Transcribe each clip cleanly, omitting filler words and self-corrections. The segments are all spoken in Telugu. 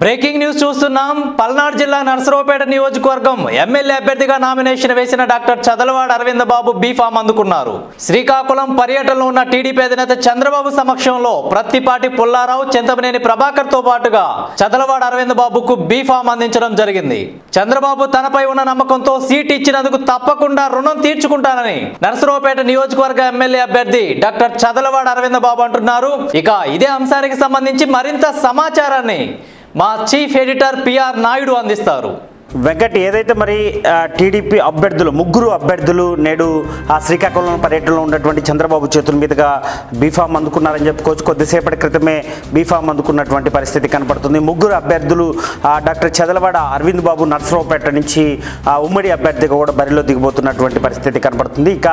బ్రేకింగ్ న్యూస్ చూస్తున్నాం. పల్నాడు జిల్లా నర్సరావుపేట నియోజకవర్గం ఎమ్మెల్యే అభ్యర్థిగా నామినేషన్ వేసిన డాక్టర్ చదలవాడ అరవింద్ బాబు బీఫామ్ అందుకున్నారు. శ్రీకాకుళం పర్యటనలో ఉన్న టీడీపీ అధినేత చంద్రబాబు సమక్షంలో ప్రత్తిపాటి పుల్లారావు, చింతమనేని ప్రభాకర్ తో పాటుగా చదలవాడ అరవింద్ బాబుకు బీఫామ్ అందించడం జరిగింది. చంద్రబాబు తనపై ఉన్న నమ్మకంతో సీట్ ఇచ్చినందుకు తప్పకుండా రుణం తీర్చుకుంటానని నర్సరావుపేట నియోజకవర్గ ఎమ్మెల్యే అభ్యర్థి డాక్టర్ చదలవాడ అరవింద్ బాబు అంటున్నారు. ఇక ఇదే అంశానికి సంబంధించి మరింత సమాచారాన్ని మా చీఫ్ ఎడిటర్ పిఆర్ నాయుడు అందిస్తారు. వెంకట్, ఏదైతే మరి టీడీపీ అభ్యర్థులు ముగ్గురు అభ్యర్థులు నేడు ఆ శ్రీకాకుళం పర్యటనలో ఉన్నటువంటి చంద్రబాబు చేతుల మీదుగా బీఫామ్ అందుకున్నారని చెప్పుకోవచ్చు. కొద్దిసేపటి క్రితమే బీఫామ్ అందుకున్నటువంటి పరిస్థితి కనపడుతుంది. ముగ్గురు అభ్యర్థులు డాక్టర్ చదలవాడ అరవింద్ బాబు నర్సరావుపేట నుంచి ఉమ్మడి అభ్యర్థిగా కూడా బరిలో దిగబోతున్నటువంటి పరిస్థితి కనపడుతుంది. ఇక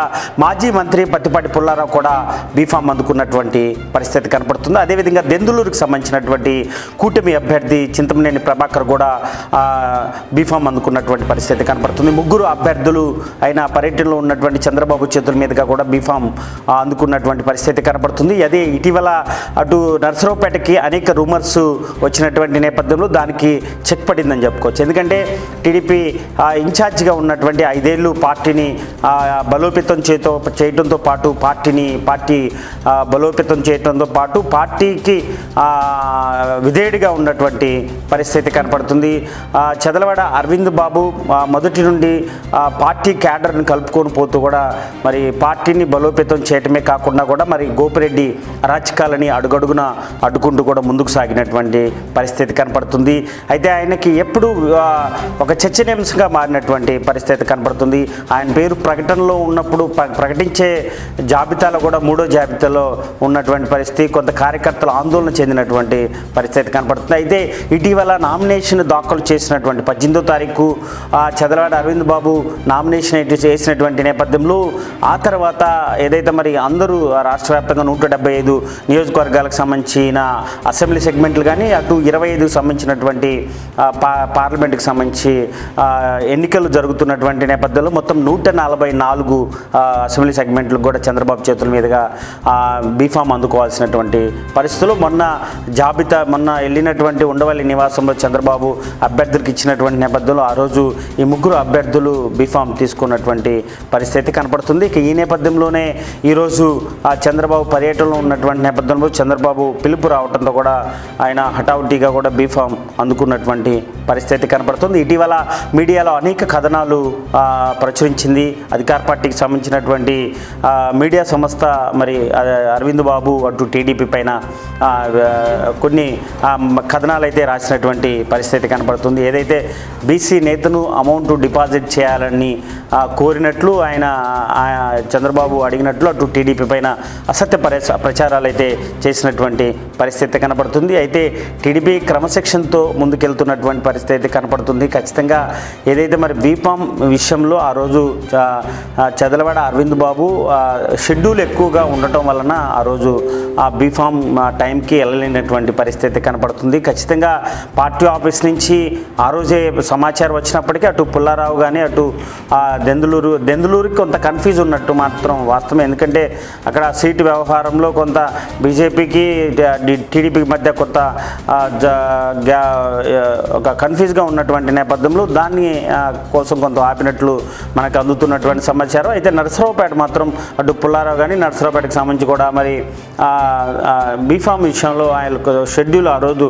మాజీ మంత్రి ప్రత్తిపాటి పుల్లారావు కూడా బీఫామ్ అందుకున్నటువంటి పరిస్థితి కనపడుతుంది. అదేవిధంగా దెందులూరుకు సంబంధించినటువంటి కూటమి అభ్యర్థి చింతమనేని ప్రభాకర్ కూడా బీఫామ్ అందుకున్నటువంటి పరిస్థితి కనపడుతుంది. ముగ్గురు అభ్యర్థులు అయిన పర్యటనలో ఉన్నటువంటి చంద్రబాబు చేతుల మీదుగా కూడా బీఫామ్ అందుకున్నటువంటి పరిస్థితి కనపడుతుంది. అదే ఇటీవల అటు నర్సరావుపేటకి అనేక రూమర్స్ వచ్చినటువంటి నేపథ్యంలో దానికి చెక్ పడిందని చెప్పుకోవచ్చు. ఎందుకంటే టీడీపీ ఇన్ఛార్జిగా ఉన్నటువంటి 5 ఏళ్ళు పార్టీని బలోపేతం చేయడంతో పాటు పార్టీ బలోపేతం చేయడంతో పాటు పార్టీకి విధేయుడిగా ఉన్నటువంటి పరిస్థితి కనపడుతుంది. చదలవాడ అరవింద్ బాబు మొదటి నుండి పార్టీ క్యాడర్ని కలుపుకొని పోతూ కూడా మరి పార్టీని బలోపేతం చేయటమే కాకుండా కూడా మరి గోపిరెడ్డి అరాచకాలని అడుగడుగున అడ్డుకుంటూ కూడా ముందుకు సాగినటువంటి పరిస్థితి కనపడుతుంది. అయితే ఆయనకి ఎప్పుడు ఒక చర్చనీయాంశంగా మారినటువంటి పరిస్థితి కనపడుతుంది. ఆయన పేరు ప్రకటనలో ఉన్నప్పుడు ప్రకటించే జాబితాలో కూడా 3వ జాబితాలో ఉన్నటువంటి పరిస్థితి, కొంత కార్యకర్తలు ఆందోళన చెందినటువంటి పరిస్థితి కనపడుతుంది. అయితే ఇటీవల నామినేషన్ దాఖలు చేసినటువంటి 18వ తారీఖు చదలవాడ అరవింద్ బాబు నామినేషన్ చేసినటువంటి నేపథ్యంలో ఆ తర్వాత ఏదైతే మరి అందరూ రాష్ట్ర వ్యాప్తంగా 175 నియోజకవర్గాలకు సంబంధించిన అసెంబ్లీ సెగ్మెంట్లు కానీ అటు 25 సంబంధించినటువంటి పార్లమెంట్కి సంబంధించి ఎన్నికలు జరుగుతున్నటువంటి నేపథ్యంలో మొత్తం 144 అసెంబ్లీ సెగ్మెంట్లకు కూడా చంద్రబాబు చేతుల మీదుగా బీఫామ్ అందుకోవాల్సినటువంటి పరిస్థితులు మొన్న వెళ్ళినటువంటి ఉండవల్లి నివాసంలో చంద్రబాబు అభ్యర్థులకు ఇచ్చినటువంటి నేపథ్యంలో ఆ రోజు ఈ ముగ్గురు అభ్యర్థులు బీఫామ్ తీసుకున్నటువంటి పరిస్థితి కనపడుతుంది. ఇక ఈ నేపథ్యంలోనే ఈరోజు ఆ చంద్రబాబు పర్యటనలో ఉన్నటువంటి నేపథ్యంలో చంద్రబాబు పిలుపు రావడంతో కూడా ఆయన హఠావుటిగా కూడా బీఫామ్ అందుకున్నటువంటి పరిస్థితి కనపడుతుంది. ఇటీవల మీడియాలో అనేక కథనాలు ప్రచురించింది. అధికార పార్టీకి సంబంధించినటువంటి మీడియా సంస్థ మరి అరవింద్ బాబు అటు టీడీపీ పైన కొన్ని కథనాలు అయితే రాసినటువంటి పరిస్థితి కనపడుతుంది. ఏదైతే బీసీ నేతను అమౌంట్ డిపాజిట్ చేయాలని కోరినట్లు ఆయన చంద్రబాబు అడిగినట్లు అటు టీడీపీ పైన అసత్య ప్రచారాలు అయితే చేసినటువంటి పరిస్థితి కనపడుతుంది. అయితే టీడీపీ క్రమశిక్షణతో ముందుకెళ్తున్నటువంటి పరిస్థితి కనపడుతుంది. ఖచ్చితంగా ఏదైతే మరి బీఫామ్ విషయంలో ఆ రోజు చదలవాడ అరవింద్ బాబు షెడ్యూల్ ఎక్కువగా ఉండటం వలన ఆ రోజు ఆ బీఫామ్ టైంకి వెళ్ళలేనటువంటి పరిస్థితి కనపడుతుంది. ఖచ్చితంగా పార్టీ ఆఫీస్ నుంచి ఆ రోజే సమాచారం వచ్చినప్పటికీ అటు పుల్లారావు కానీ అటు దెందులూరుకి కొంత కన్ఫ్యూజ్ ఉన్నట్టు మాత్రం వాస్తవం. ఎందుకంటే అక్కడ సీటు వ్యవహారంలో కొంత బీజేపీకి టీడీపీకి మధ్య కొంత ఒక కన్ఫ్యూజ్గా ఉన్నటువంటి నేపథ్యంలో దాన్ని కోసం కొంత ఆపినట్లు మనకు అందుతున్నటువంటి సమాచారం. అయితే నర్సరావుపేట మాత్రం అటు పుల్లారావు కానీ నర్సరావుపేటకి సంబంధించి కూడా మరి బీఫామ్ విషయంలో ఆయన షెడ్యూల్ ఆ రోజు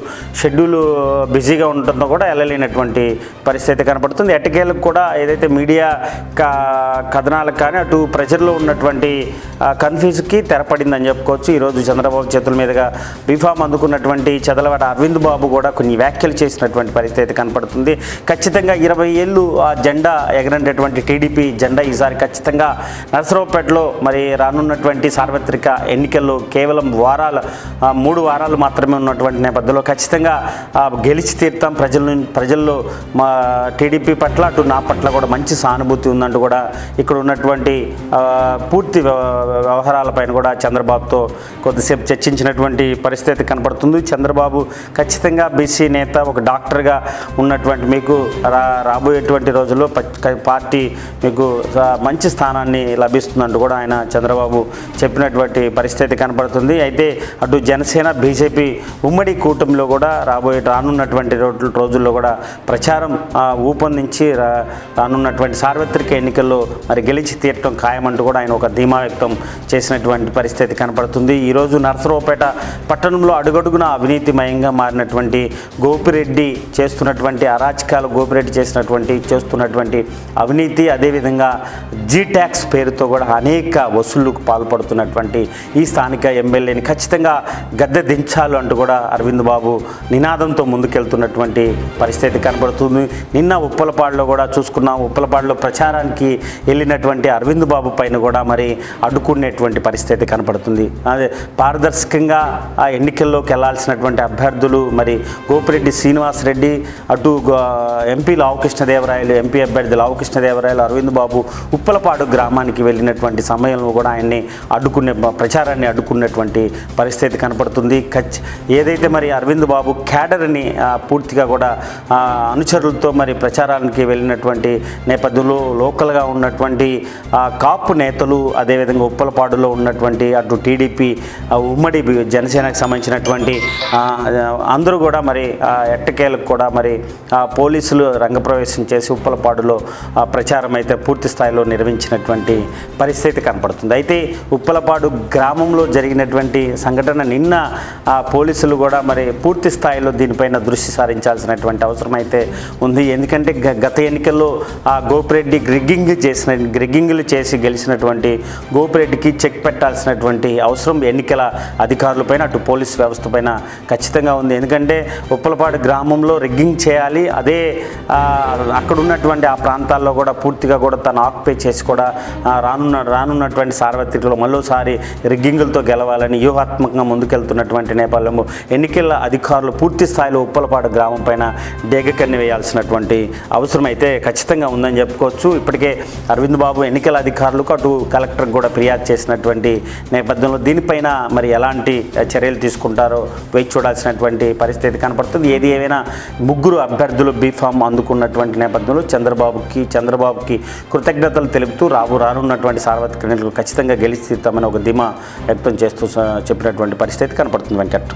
బిజీగా ఉండటంతో కూడా వెళ్ళలేనటువంటి పరిస్థితి కనపడుతుంది. ఎట్టకేలకు కూడా ఏదైతే మీడియా కథనాలకు కానీ అటు ప్రజల్లో ఉన్నటువంటి కన్ఫ్యూజ్కి తెరపడిందని చెప్పుకోవచ్చు. ఈరోజు చంద్రబాబు చేతుల మీదుగా బీఫామ్ అందుకున్నటువంటి చదలవాడ అరవింద్ బాబు కూడా కొన్ని వ్యాఖ్యలు చేసినటువంటి పరిస్థితి కనపడుతుంది. ఖచ్చితంగా 20 ఏళ్ళు ఆ జెండా ఎగరనేటువంటి టీడీపీ జెండా ఈసారి ఖచ్చితంగా నర్సరావుపేటలో మరి రానున్నటువంటి సార్వత్రిక ఎన్నికల్లో కేవలం 3 వారాలు మాత్రమే ఉన్నటువంటి నేపథ్యంలో ఖచ్చితంగా గెలిచి తీరుతాం, ప్రజల్లో మా టీడీపీ పట్ల అటు నా పట్ల కూడా మంచి సానుభూతి ఉందంటూ కూడా ఇక్కడ ఉన్నటువంటి పూర్తి వ్యవహారాలపైన కూడా చంద్రబాబుతో కొద్దిసేపు చర్చించినటువంటి పరిస్థితి కనపడుతుంది. చంద్రబాబు ఖచ్చితంగా బీసీ నేత, ఒక డాక్టర్గా ఉన్నటువంటి మీకు రాబోయేటువంటి రోజుల్లో పార్టీ మీకు మంచి స్థానాన్ని లభిస్తుందంటూ కూడా ఆయన చంద్రబాబు చెప్పినటువంటి పరిస్థితి కనపడుతుంది. అయితే అటు జనసేన బీజేపీ ఉమ్మడి కూటమిలో కూడా రానున్నటువంటి రోజుల్లో కూడా ప్రచారం ఊపందించి రానున్నటువంటి సార్వత్రిక ఎన్నికల్లో మరి గెలిచి తీరటం ఖాయమంటూ కూడా ఆయన ఒక ధీమా వ్యక్తం చేసినటువంటి పరిస్థితి కనపడుతుంది. ఈరోజు నర్సరావుపేట పట్టణంలో అడుగడుగున అవినీతిమయంగా మారినటువంటి గోపిరెడ్డి చేస్తున్నటువంటి అరాచకాలు, గోపిరెడ్డి చేస్తున్నటువంటి అవినీతి, అదేవిధంగా జీ ట్యాక్స్ పేరుతో కూడా అనేక వసూళ్లకు పాల్పడుతున్నటువంటి ఈ స్థానిక ఎమ్మెల్యేని ఖచ్చితంగా గద్దె దించాలి అంటూ కూడా అరవింద్ బాబు నినాదంతో ముందుకెళ్తున్నటువంటి పరిస్థితి కనబడుతుంది. నిన్న ఉప్పలపాడులో కూడా చూసుకున్నాం. ఉప్పలపాడులో ప్రచారానికి వెళ్ళినటువంటి అరవింద్ బాబు పైన కూడా మరి అడ్డుకునేటువంటి పరిస్థితి కనపడుతుంది. అదే పారదర్శకంగా ఆ ఎన్నికల్లోకి వెళ్లాల్సినటువంటి అభ్యర్థులు మరి గోపిరెడ్డి శ్రీనివాసరెడ్డి, అటు ఎంపీ లావుకృష్ణదేవరాయలు, ఎంపీ అభ్యర్థి లావుకృష్ణదేవరాయలు అరవింద్ బాబు ఉప్పలపాడు గ్రామానికి వెళ్ళినటువంటి సమయంలో కూడా ఆయన్ని ప్రచారాన్ని అడ్డుకున్నటువంటి పరిస్థితి కనపడుతుంది. ఏదైతే మరి అరవింద్ బాబు క్యాడర్ని పూర్తిగా కూడా అనుచరులతో మరి ప్రచారానికి వెళ్ళినటువంటి నేపథ్యంలో లోకల్గా ఉన్నటువంటి కాపు నేతలు, అదేవిధంగా ఉప్పలపాడులో ఉన్నటువంటి అటు టీడీపీ ఉమ్మడి జనసేనకు సంబంధించినటువంటి అందరూ కూడా మరి ఎట్టకేలకు కూడా మరి పోలీసులు రంగప్రవేశం చేసి ఉప్పలపాడులో ప్రచారం అయితే పూర్తి స్థాయిలో నిర్వహించినటువంటి పరిస్థితి కనపడుతుంది. అయితే ఉప్పలపాడు గ్రామంలో జరిగినటువంటి సంఘటన నిన్న పోలీసులు కూడా మరి పూర్తి స్థాయిలో దీనిపైన దృష్టి సారించాల్సినటువంటి అవసరం అయితే ఉంది. ఎందుకంటే గత ఎన్నికల్లో గోపిరెడ్డి గ్రిగ్గింగ్లు చేసి గెలిచినటువంటి గోపిరెడ్డికి చెక్ పెట్టాల్సినటువంటి అవసరం ఎన్నికల అధికారులపైన, అటు పోలీస్ వ్యవస్థ పైన ఖచ్చితంగా ఉంది. ఎందుకంటే ఉప్పలపాడు గ్రామంలో రిగ్గింగ్ చేయాలి, అదే అక్కడ ఉన్నటువంటి ఆ ప్రాంతాల్లో కూడా పూర్తిగా కూడా తను ఆక్యుపై చేసి కూడా రానున్నటువంటి సార్వత్రికలో మరోసారి రిగ్గింగులతో గెలవాలని వ్యూహాత్మకంగా ముందుకెళ్తున్నటువంటి నేపథ్యంలో ఎన్నికల అధికారులు పూర్తి స్థాయిలో ఉప్పలపాడు గ్రామం పైన డేగకన్ని వేయాల్సినటువంటి అవసరం అయితే ఖచ్చితంగా ఉందని చెప్పుకోవచ్చు. ఇప్పటికే అరవింద్ బాబు ఎన్నికల అధికారులకు అటు కలెక్టర్కి కూడా ఫిర్యాదు చేసినటువంటి నేపథ్యంలో దీనిపైన మరి ఎలాంటి చర్యలు తీసుకుంటారో వేచి చూడాల్సినటువంటి పరిస్థితి కనపడుతుంది. ఏది ఏమైనా ముగ్గురు అభ్యర్థులు బీఫామ్ అందుకున్నటువంటి నేపథ్యంలో చంద్రబాబుకి కృతజ్ఞతలు తెలుపుతూ రానున్నటువంటి సార్వత్రిక ఎన్నికలు ఖచ్చితంగా గెలిచి తీరుతామని ఒక ధీమా వ్యక్తం చేస్తూ చెప్పినటువంటి పరిస్థితి కనపడుతుంది. వెంకట్.